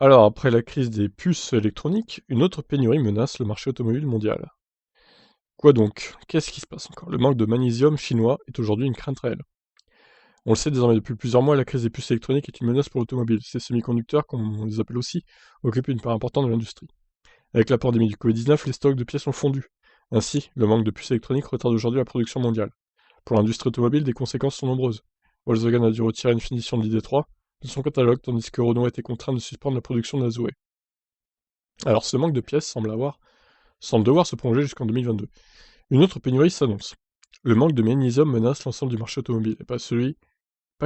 Alors, après la crise des puces électroniques, une autre pénurie menace le marché automobile mondial. Quoi donc? Qu'est-ce qui se passe encore? Le manque de magnésium chinois est aujourd'hui une crainte réelle. On le sait désormais depuis plusieurs mois, la crise des puces électroniques est une menace pour l'automobile. Ces semi-conducteurs, comme on les appelle aussi, occupent une part importante de l'industrie. Avec la pandémie du Covid-19, les stocks de pièces ont fondu. Ainsi, le manque de puces électroniques retarde aujourd'hui la production mondiale. Pour l'industrie automobile, les conséquences sont nombreuses. Volkswagen a dû retirer une finition de l'ID3 de son catalogue, tandis que Renault a été contraint de suspendre la production de la Zoé. Alors ce manque de pièces semble devoir se prolonger jusqu'en 2022. Une autre pénurie s'annonce. Le manque de magnésium menace l'ensemble du marché automobile, et pas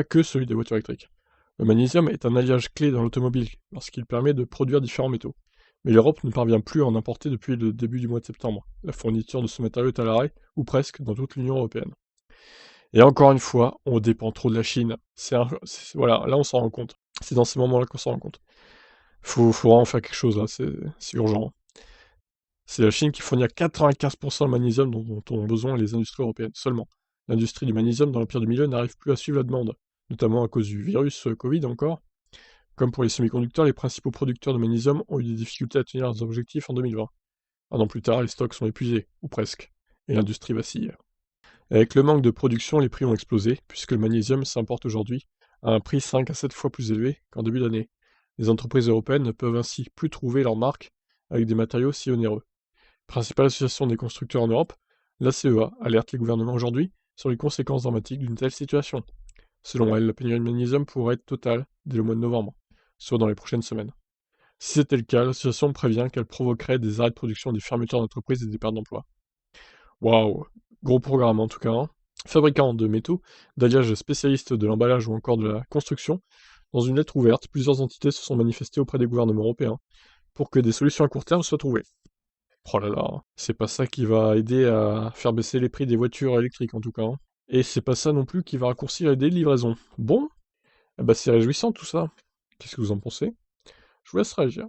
que celui des voitures électriques. Le magnésium est un alliage clé dans l'automobile, parce qu'il permet de produire différents métaux. Mais l'Europe ne parvient plus à en importer depuis le début du mois de septembre. La fourniture de ce matériau est à l'arrêt, ou presque, dans toute l'Union européenne. Et encore une fois, on dépend trop de la Chine. Voilà, là on s'en rend compte. C'est dans ces moments-là qu'on s'en rend compte. Faut vraiment faire quelque chose là, c'est urgent. C'est la Chine qui fournit à 95% le magnésium dont ont besoin les industries européennes seulement. L'industrie du magnésium dans l'Empire du Milieu n'arrive plus à suivre la demande, notamment à cause du virus Covid encore. Comme pour les semi-conducteurs, les principaux producteurs de magnésium ont eu des difficultés à tenir leurs objectifs en 2020. Un an plus tard, les stocks sont épuisés, ou presque, et l'industrie vacille. Avec le manque de production, les prix ont explosé, puisque le magnésium s'importe aujourd'hui à un prix 5 à 7 fois plus élevé qu'en début d'année. Les entreprises européennes ne peuvent ainsi plus trouver leur marque avec des matériaux si onéreux. Principale association des constructeurs en Europe, l'ACEA alerte les gouvernements aujourd'hui sur les conséquences dramatiques d'une telle situation. Selon elle, la pénurie de magnésium pourrait être totale dès le mois de novembre, soit dans les prochaines semaines. Si c'était le cas, l'association prévient qu'elle provoquerait des arrêts de production, des fermetures d'entreprises et des pertes d'emplois. Waouh, gros programme en tout cas, hein. Fabricants de métaux, d'alliages spécialistes de l'emballage ou encore de la construction, dans une lettre ouverte, plusieurs entités se sont manifestées auprès des gouvernements européens pour que des solutions à court terme soient trouvées. Oh là là, c'est pas ça qui va aider à faire baisser les prix des voitures électriques en tout cas, hein. Et c'est pas ça non plus qui va raccourcir les délais de livraison. Bon, eh ben c'est réjouissant tout ça. Qu'est-ce que vous en pensez? Je vous laisse réagir.